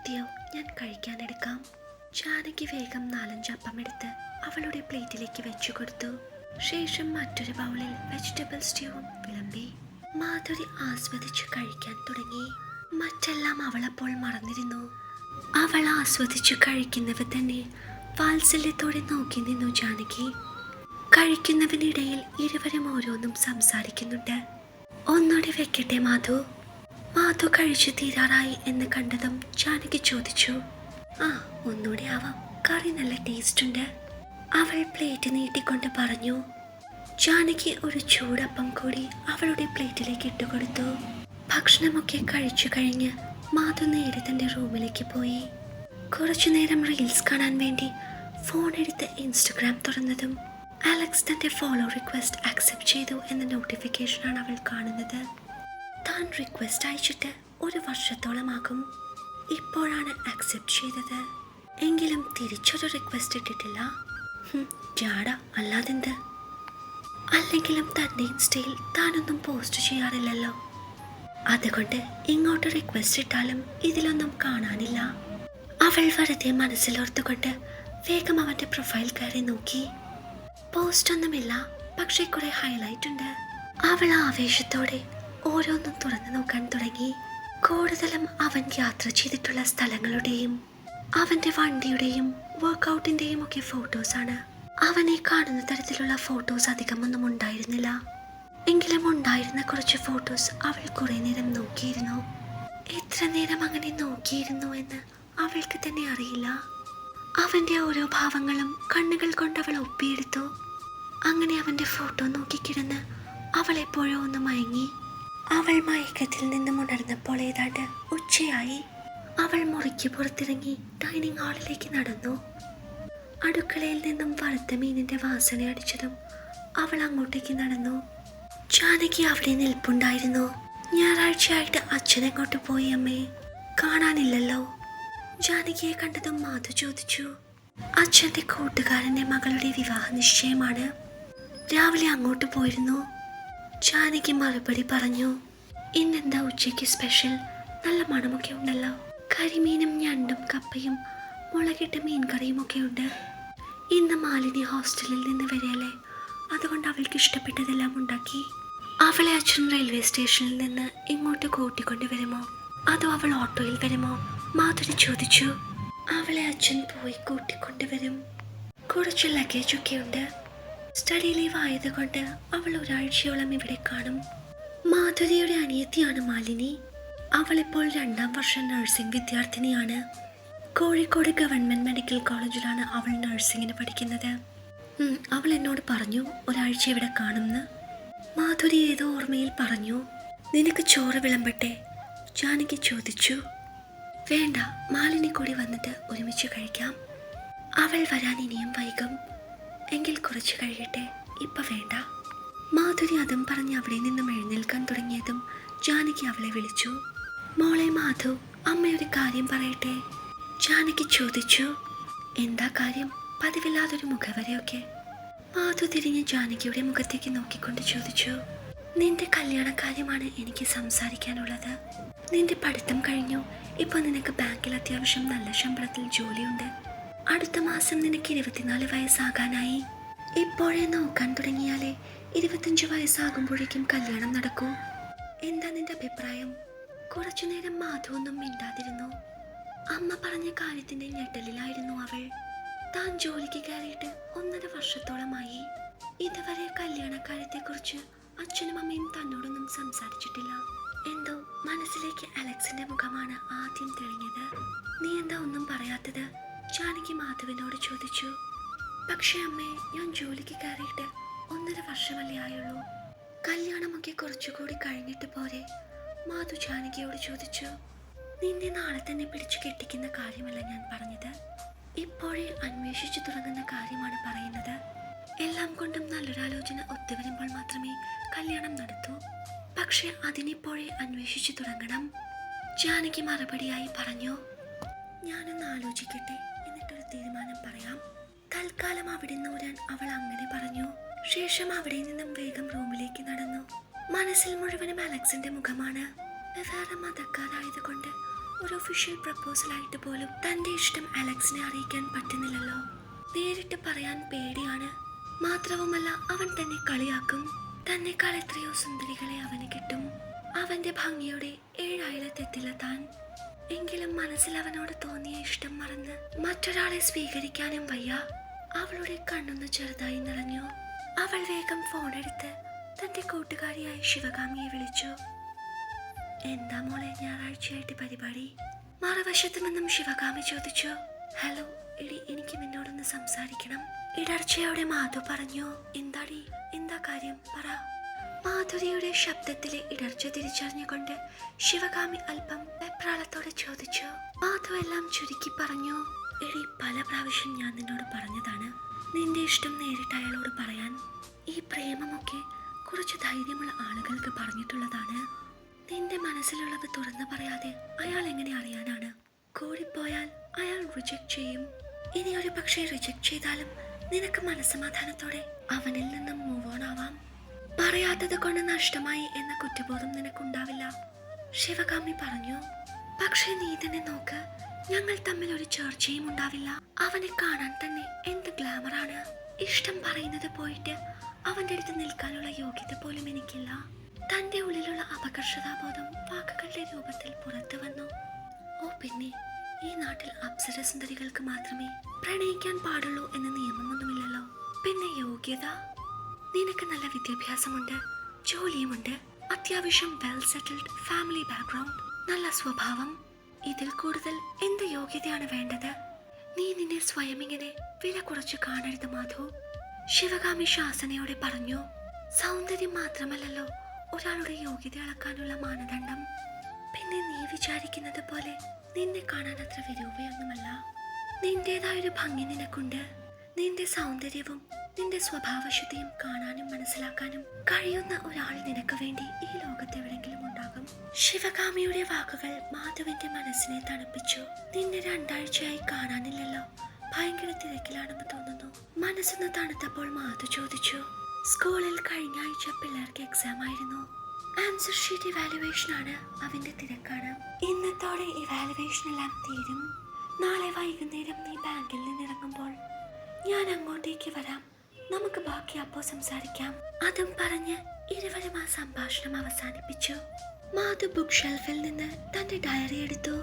എത്തിയോ? ഞാൻ കഴിക്കാനെടുക്കാം. ജാനകി വേഗം 4-5 അപ്പമെടുത്ത് അവളുടെ പ്ലേറ്റിലേക്ക് വെച്ചു കൊടുത്തു. ശേഷം മറ്റൊരു ബൗളിൽ വെജിറ്റബിൾ സ്റ്റ്യൂവും വിളമ്പി. മാധുരി ആസ്വദിച്ചു കഴിക്കാൻ തുടങ്ങി. മറ്റെല്ലാം അവളപ്പോൾ മറന്നിരുന്നു. അവൾ ആസ്വദിച്ചു കഴിക്കുന്നവ തന്നെ വാത്സല്യത്തോടെ നോക്കി നിന്നു ജാനകി. കഴിക്കുന്നവനിടയിൽ ഇരുവരും ഓരോന്നും സംസാരിക്കുന്നുണ്ട്. ഒന്നുകൂടി വെക്കട്ടെ മാധു? മാധു കഴിച്ചു തീരാറായി എന്ന് കണ്ടതും ജാനകി ചോദിച്ചു. ആ, ഒന്നുകൂടി ആവാം, കറി നല്ല ടേസ്റ്റ് ഉണ്ട്. അവൾ പ്ലേറ്റ് നീട്ടിക്കൊണ്ട് പറഞ്ഞു. ജാനകി ഒരു ചൂടപ്പം കൂടി അവളുടെ പ്ലേറ്റിലേക്ക് ഇട്ടുകൊടുത്തു. ഭക്ഷണമൊക്കെ കഴിച്ചു കഴിഞ്ഞ് മാധു നേരെ തൻ്റെ റൂമിലേക്ക് പോയി. കുറച്ചു നേരം റീൽസ് കാണാൻ വേണ്ടി ഫോൺ എടുത്ത് ഇൻസ്റ്റഗ്രാം തുറന്നതും അലക്സ് തൻ്റെ ഫോളോ റിക്വസ്റ്റ് ആക്സെപ്റ്റ് ചെയ്തു എന്ന നോട്ടിഫിക്കേഷനാണ് അവൾ കാണുന്നത്. താൻ റിക്വസ്റ്റ് അയച്ചിട്ട് 1 വർഷത്തോളമാകും. ഇപ്പോഴാണ് ആക്സെപ്റ്റ് ചെയ്തത്. എങ്കിലും തിരിച്ചൊരു റിക്വസ്റ്റ് ഇട്ടിട്ടില്ല. ജാട അല്ലാതെന്ത്? അല്ലെങ്കിലും തൻ്റെ ഇൻസ്റ്റയിൽ താനൊന്നും പോസ്റ്റ് ചെയ്യാറില്ലല്ലോ. അതുകൊണ്ട് ഇങ്ങോട്ട് റിക്വസ്റ്റ് ഇട്ടാലും ഇതിലൊന്നും കാണാനില്ല. അവൾ വെറുതെ മനസ്സിലോർത്തുകൊണ്ട് വേഗം അവൻ്റെ പ്രൊഫൈൽ കയറി നോക്കി. പോസ്റ്റ് ഒന്നുമില്ല, പക്ഷേ കുറെ ഹൈലൈറ്റ് ഉണ്ട്. അവൾ ആവേശത്തോടെ ഓരോന്നും തുറന്നു നോക്കാൻ തുടങ്ങി. കൂടുതലും അവൻ യാത്ര ചെയ്തിട്ടുള്ള സ്ഥലങ്ങളുടെയും അവൻ്റെ വണ്ടിയുടെയും വർക്കൗട്ടിൻ്റെയും ഒക്കെ ഫോട്ടോസാണ്. അവനെ കാണുന്ന തരത്തിലുള്ള ഫോട്ടോസ് അധികമൊന്നും ഉണ്ടായിരുന്നില്ല. എങ്കിലും ഉണ്ടായിരുന്ന കുറച്ച് ഫോട്ടോസ് അവൾ കുറെ നേരം നോക്കിയിരുന്നു. എത്ര നേരം അങ്ങനെ നോക്കിയിരുന്നു എന്ന് അവൾക്ക് തന്നെ അറിയില്ല. അവൻ്റെ ഓരോ ഭാവങ്ങളും കണ്ണുകൾ കൊണ്ട് അവൾ ഒപ്പിയെടുത്തു. അങ്ങനെ അവൻ്റെ ഫോട്ടോ നോക്കിക്കിടന്ന് അവൾ എപ്പോഴോ ഒന്ന് മയങ്ങി. അവൾ മയക്കത്തിൽ നിന്നും ഉണർന്നപ്പോൾ ഏതാണ്ട് ഉച്ചയായി. അവൾ മുറിക്ക് പുറത്തിറങ്ങി ഡൈനിങ് ഹാളിലേക്ക് നടന്നു. അടുക്കളയിൽ നിന്നും വറുത്ത മീനിൻ്റെ വാസന അടിച്ചതും അവൾ അങ്ങോട്ടേക്ക് നടന്നു. ജാനകി അവിടെ നിൽപ്പുണ്ടായിരുന്നു. ഞായറാഴ്ചയായിട്ട് അച്ഛനെങ്ങോട്ട് പോയി അമ്മേ? കാണാനില്ലല്ലോ. ജാനകിയെ കണ്ടതും മാധു ചോദിച്ചു. അച്ഛൻ്റെ കൂട്ടുകാരൻ്റെ മകളുടെ വിവാഹ നിശ്ചയമാണ്. രാവിലെ അങ്ങോട്ട് പോയിരുന്നു. ജാനകി മറുപടി പറഞ്ഞു. ഇന്നെന്താ ഉച്ചയ്ക്ക് സ്പെഷ്യൽ? നല്ല മണമൊക്കെ ഉണ്ടല്ലോ. കരിമീനും ഞണ്ടും കപ്പയും മുളകിട്ട മീൻ കറിയും ഒക്കെ ഉണ്ട്. ഇന്ന് മാലിനി ഹോസ്റ്റലിൽ നിന്ന് വരികയല്ലേ, അതുകൊണ്ട് അവൾക്ക് ഇഷ്ടപ്പെട്ടതെല്ലാം ഉണ്ടാക്കി. അവളെ അച്ഛൻ റെയിൽവേ സ്റ്റേഷനിൽ നിന്ന് ഇങ്ങോട്ട് കൂട്ടിക്കൊണ്ട് വരുമോ, അതോ അവൾ ഓട്ടോയിൽ വരുമോ? മാധുരി ചോദിച്ചു. അവളെ അച്ഛൻ പോയി കൂട്ടിക്കൊണ്ടുവരും. കുറച്ച് ലഗേജൊക്കെ ഉണ്ട്. സ്റ്റഡി ലീവ് ആയതുകൊണ്ട് അവൾ ഒരാഴ്ചയോളം ഇവിടെ കാണും. മാധുരിയുടെ അനിയത്തിയാണ് മാലിനി. അവളിപ്പോൾ 2ാം വർഷ നഴ്സിംഗ് വിദ്യാർത്ഥിനിയാണ്. കോഴിക്കോട് ഗവൺമെൻറ് മെഡിക്കൽ കോളേജിലാണ് അവൾ നഴ്സിങ്ങിന് പഠിക്കുന്നത്. അവൾ എന്നോട് പറഞ്ഞു ഒരാഴ്ച ഇവിടെ കാണുമെന്ന്. മാധുരി ഏതോ ഓർമ്മയിൽ പറഞ്ഞു. നിനക്ക് ചോറ് വിളമ്പട്ടെ? ജാനകി ചോദിച്ചു. വേണ്ട, മാലിനി കൂടി വന്നിട്ട് ഒരുമിച്ച് കഴിക്കാം. അവൾ വരാൻ ഇനിയും വൈകും. എങ്കിൽ കുറച്ച് കഴിയട്ടെ, ഇപ്പം വേണ്ട. മാധുരി അതും പറഞ്ഞ് അവിടെ നിന്നും എഴുന്നേൽക്കാൻ തുടങ്ങിയതും ജാനകി അവളെ വിളിച്ചു. മോളെ മാധു, അമ്മയൊരു കാര്യം പറയട്ടെ? ജാനകി ചോദിച്ചു. എന്താ കാര്യം? പതിവില്ലാതൊരു മുഖവരെയൊക്കെ. മാധു തിരിഞ്ഞ് ജാനകിയുടെ മുഖത്തേക്ക് നോക്കിക്കൊണ്ട് ചോദിച്ചു. നിന്റെ കല്യാണക്കാര്യമാണ് എനിക്ക് സംസാരിക്കാനുള്ളത്. നിന്റെ പഠിത്തം കഴിഞ്ഞു. ഇപ്പോൾ നിനക്ക് ബാങ്കിൽ അത്യാവശ്യം നല്ല ശമ്പളത്തിൽ ജോലിയുണ്ട്. അടുത്ത മാസം നിനക്ക് 24 വയസ്സാകാനായി. ഇപ്പോഴേ നോക്കാൻ തുടങ്ങിയാലേ 25 വയസ്സാകുമ്പോഴേക്കും കല്യാണം നടക്കൂ. എന്താ നിന്റെ അഭിപ്രായം? കുറച്ചു നേരം മാധു ഒന്നും മിണ്ടാതിരുന്നു. അമ്മ പറഞ്ഞ കാര്യത്തിന്റെ ഞെട്ടലിലായിരുന്നു അവൾ. താൻ ജോലിക്ക് കയറിയിട്ട് 1.5 വർഷത്തോളമായി. ഇതുവരെ കല്യാണക്കാര്യത്തെക്കുറിച്ച് അച്ഛനും അമ്മയും തന്നോടൊന്നും സംസാരിച്ചിട്ടില്ല. എന്തോ മനസ്സിലേക്ക് അലക്സിന്റെ മുഖമാണ് ആദ്യം തെളിഞ്ഞത്. നീ എന്താ ഒന്നും പറയാത്തത്? ജാനകി മാധുവിനോട് ചോദിച്ചു. പക്ഷേ അമ്മേ, ഞാൻ ജോലിക്ക് കയറിയിട്ട് 1.5 വർഷമല്ലേ ആയുള്ളൂ. കല്യാണമൊക്കെ കുറച്ചുകൂടി കഴിഞ്ഞിട്ട് പോരെ? മാധു ജാനകിയോട് ചോദിച്ചു. നിന്നെ നാളെ തന്നെ പിടിച്ചു കെട്ടിക്കുന്ന കാര്യമല്ല ഞാൻ പറഞ്ഞത്. ഇപ്പോഴേ അന്വേഷിച്ചു തുടങ്ങുന്ന കാര്യമാണ് പറയുന്നത്. എല്ലാം കൊണ്ടും നല്ലൊരാലോചന ഒത്തുവരുമ്പോൾ മാത്രമേ കല്യാണം നടത്തൂ. പക്ഷെ അതിനിപ്പോഴേ അന്വേഷിച്ചു തുടങ്ങണം. ജാനകി മറുപടിയായി പറഞ്ഞു. ഞാനൊന്ന് ആലോചിക്കട്ടെ, എന്നിട്ടൊരു തീരുമാനം പറയാം. തൽക്കാലം അവിടെ നിന്ന് ഊരാൻ അവൾ അങ്ങനെ പറഞ്ഞു. ശേഷം അവിടെ നിന്നും വേഗം റൂമിലേക്ക് നടന്നു. മനസ്സിൽ മുഴുവനും അലക്സിന്റെ മുഖമാണ്. വേറെ മതക്കാരായതുകൊണ്ട് ഒരു ഒഫീഷ്യൽ പ്രപ്പോസൽ ആയിട്ട് പോലും തന്റെ ഇഷ്ടം അലക്സിനെ അറിയിക്കാൻ പറ്റുന്നില്ലല്ലോ. നേരിട്ട് പറയാൻ പേടിയാണ്. മാത്രവുമല്ല അവൻ തന്നെ കളിയാക്കും. തന്നെക്കാൾ എത്രയോ സുന്ദരികളെ അവന് കിട്ടും. അവന്റെ ഭംഗിയുടെ 7 അയലത്തെത്തില്ല താൻ. എങ്കിലും മനസ്സിൽ അവനോട് തോന്നിയ ഇഷ്ടം മറന്ന് മറ്റൊരാളെ സ്വീകരിക്കാനും വയ്യ. അവളുടെ കണ്ണൊന്ന് ചെറുതായി നിറഞ്ഞു. അവൾ വേഗം ഫോണെടുത്ത് തന്റെ കൂട്ടുകാരിയായ ശിവകാമിയെ വിളിച്ചു. എന്താ മോളെ ഞായറാഴ്ചയായിട്ട് പരിപാടി? മറുവശത്തു നിന്നും ശിവകാമി ചോദിച്ചു. ഹലോ എടി, എനിക്ക് നിന്നോടൊന്ന് സംസാരിക്കണം. ഇടർച്ചയോടെ മാധു പറഞ്ഞു. എന്താടി, എന്താ കാര്യം പറ. മാധുരിയുടെ ശബ്ദത്തിലെ ഇടർച്ച തിരിച്ചറിഞ്ഞുകൊണ്ട് ശിവകാമി അല്പം വെപ്രാളത്തോടെ ചോദിച്ചു. മാധു എല്ലാം ചുരുക്കി പറഞ്ഞു. എടി, പല പ്രാവശ്യം ഞാൻ നിന്നോട് പറഞ്ഞതാണ് നിന്റെ ഇഷ്ടം നേരിട്ട് അയാളോട് പറയാൻ. ഈ പ്രേമമൊക്കെ കുറച്ച് ധൈര്യമുള്ള ആളുകൾക്ക് പറഞ്ഞിട്ടുള്ളതാണ്. നിന്റെ മനസ്സിലുള്ളത് തുറന്നു പറയാതെ അയാൾ എങ്ങനെ അറിയാനാണ്? കൂടിപ്പോയാൽ അയാൾ റിജക്ട് ചെയ്യും. ഇനി ഒരു പക്ഷേ റിജക്ട് ചെയ്താലും നിനക്ക് മനസ്സമാധാനത്തോടെ അവനിൽ നിന്നും മൂവ് ഓൺ ആവാം. പറയാത്തത് കൊണ്ട് നഷ്ടമായി എന്ന കുറ്റബോധം നിനക്കുണ്ടാവില്ല, ശിവകാമി പറഞ്ഞു. പക്ഷേ നീ തന്നെ നോക്ക്, ഞങ്ങൾ തമ്മിൽ ഒരു ചർച്ചയും ഉണ്ടാവില്ല. അവനെ കാണാൻ തന്നെ എന്ത് ഗ്ലാമറാണ്. ഇഷ്ടം പറയുന്നത് പോയിട്ട് അവന്റെ അടുത്ത് നിൽക്കാനുള്ള യോഗ്യത പോലും എനിക്കില്ല. തന്റെ ഉള്ളിലുള്ള അപകർഷതാബോധം വാക്കുകളുടെ രൂപത്തിൽ പുറത്തു വന്നു. ഓ പിന്നെ, ഈ നാട്ടിൽ അപ്സര സുന്ദരികൾക്ക് മാത്രമേ പ്രണയിക്കാൻ പാടുള്ളൂ എന്ന നിയമമൊന്നുമില്ലല്ലോ. പിന്നെ യോഗ്യത? നിനക്ക് നല്ല വിദ്യാഭ്യാസമുണ്ട്, ജോലിയുമുണ്ട്, അത്യാവശ്യം വെൽ സെറ്റിൽഡ് ഫാമിലി ബാക്ക്ഗ്രൗണ്ട്, നല്ല സ്വഭാവം. ഇതിൽ കൂടുതൽ എന്ത് യോഗ്യതയാണ് വേണ്ടത്? നീ നിന്നെ സ്വയം ഇങ്ങനെ വില കുറച്ച് കാണരുത് മാധു, ശിവകാമി ശാസനയോടെ പറഞ്ഞു. സൗന്ദര്യം മാത്രമല്ലല്ലോ ഒരാളുടെ യോഗ്യത അളക്കാനുള്ള മാനദണ്ഡം. പിന്നെ നീ വിചാരിക്കുന്നത് പോലെ നിന്നെ കാണാൻ അത്ര വിരൂപയൊന്നുമല്ല. നിന്റേതായൊരു ഭംഗി നിനക്കുണ്ട്. നിന്റെ സൗന്ദര്യവും നിന്റെ സ്വഭാവശുദ്ധിയും കാണാനും മനസ്സിലാക്കാനും കഴിയുന്ന ഒരാൾ നിനക്ക് വേണ്ടി ഈ ലോകത്തെവിടെങ്കിലും ഉണ്ടാകും. ശിവകാമിയുടെ വാക്കുകൾ മാധുവിന്റെ മനസ്സിനെ തണുപ്പിച്ചു. നിന്നെ 2 ആഴ്ചയായി കാണാനില്ലല്ലോ, ഭയങ്കര തിരക്കിലാണെന്ന് തോന്നുന്നു. മനസ്സൊന്ന് തണുത്തപ്പോൾ മാധു ചോദിച്ചു. സ്കൂളിൽ കഴിഞ്ഞ ആഴ്ച പിള്ളേർക്ക് എക്സാം ആയിരുന്നു. ആൻസർ ഷീറ്റ് ഇവാലുവേഷൻ ആണ്, അവന്റെ തിരക്കാണ്. ഇന്നത്തോടെ ഇവാലുവേഷൻ എല്ലാം തീരും. നാളെ വൈകുന്നേരം നീ ബാങ്കിൽ നിന്നിറങ്ങുമ്പോൾ ഞാൻ അങ്ങോട്ടേക്ക് വരാം, നമുക്ക് ബാക്കി അപ്പോൾ സംസാരിക്കാം. അതും പറഞ്ഞ് ഇരുവരും ആ സംഭാഷണം അവസാനിപ്പിച്ചു. മാധു ബുക്ക് ഷെൽഫിൽ നിന്ന് തന്റെ ഡയറി എടുത്തു.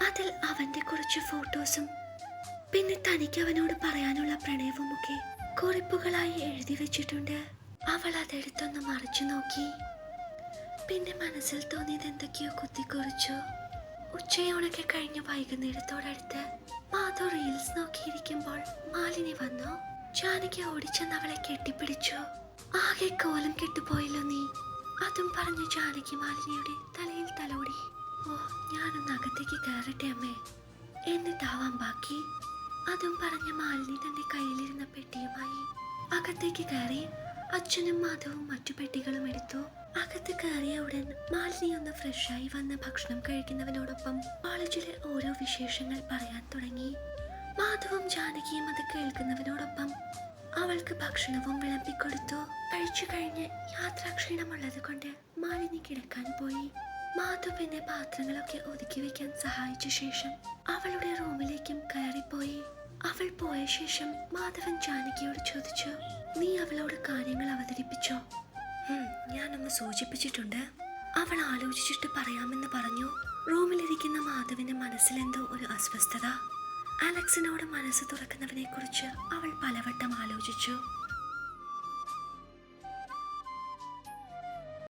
അതിൽ അവന്റെ കുറച്ച് ഫോട്ടോസും പിന്നെ തനിക്ക് അവനോട് പറയാനുള്ള പ്രണയവുമൊക്കെ കുറിപ്പുകളായി എഴുതി വെച്ചിട്ടുണ്ട്. അവൾ അതെടുത്തൊന്ന് മറിച്ചു നോക്കി. പിന്നെ മനസ്സിൽ തോന്നിയത് എന്തൊക്കെയോ കുത്തിക്കുറിച്ചു. ഉച്ചയോണൊക്കെ കഴിഞ്ഞ് വൈകുന്നേരത്തോടടുത്ത് മാധു റീൽസ് നോക്കിയിരിക്കുമ്പോൾ മാലിനി വന്നു. ജാനകി ഓടിച്ചെന്ന് അവളെ കെട്ടിപ്പിടിച്ചു. ആകെ കോലം കെട്ടുപോയല്ലോ നീ, അതും പറഞ്ഞ് ജാനകി മാലിനിയുടെ തലയിൽ തലോടി. ഓ, ഞാനൊന്ന് അകത്തേക്ക് കയറട്ടെ അമ്മേ, എന്നിട്ടാവാം ബാക്കി. അതും പറഞ്ഞ് മാലിനി തന്റെ കയ്യിലിരുന്ന പെട്ടിയുമായി അകത്തേക്ക് കയറി. അച്ഛനും മാധവും മറ്റു പെട്ടികളും എടുത്തു. അകത്ത് കയറിയ ഉടൻ മാലിനി ഒന്ന് ഫ്രഷായി വന്ന് ഭക്ഷണം കഴിക്കുന്നവനോടൊപ്പം കോളേജിലെ ഓരോ വിശേഷങ്ങൾ പറയാൻ തുടങ്ങി. മാധവും ജാനകിയും അത് കേൾക്കുന്നവനോടൊപ്പം അവൾക്ക് ഭക്ഷണവും വിളമ്പിക്കൊടുത്തു. കഴിച്ചു കഴിഞ്ഞ് യാത്രാക്ഷീണമുള്ളത് കൊണ്ട് മാലിനി കിടക്കാൻ പോയി. മാധു പിന്നെ പാത്രങ്ങളൊക്കെ ഒതുക്കി വെക്കാൻ സഹായിച്ച ശേഷം അവളുടെ റൂമിലേക്കും കയറിപ്പോയി. അവൾ പോയ ശേഷം മാധവൻ ജാനകിയോട് ചോദിച്ചു, നീ അവളോട് കാര്യങ്ങൾ അവതരിപ്പിച്ചോ? ഞാനൊന്ന് സൂചിപ്പിച്ചിട്ടുണ്ട്, അവൾ ആലോചിച്ചിട്ട് പറയാമെന്ന് പറഞ്ഞു. റൂമിലിരിക്കുന്ന മാധവിന്റെ മനസ്സിലെന്തോ ഒരു അസ്വസ്ഥത. അലക്സിനോട് മനസ്സ് തുറക്കുന്നവനെ കുറിച്ച് അവൾ പലവട്ടം ആലോചിച്ചു.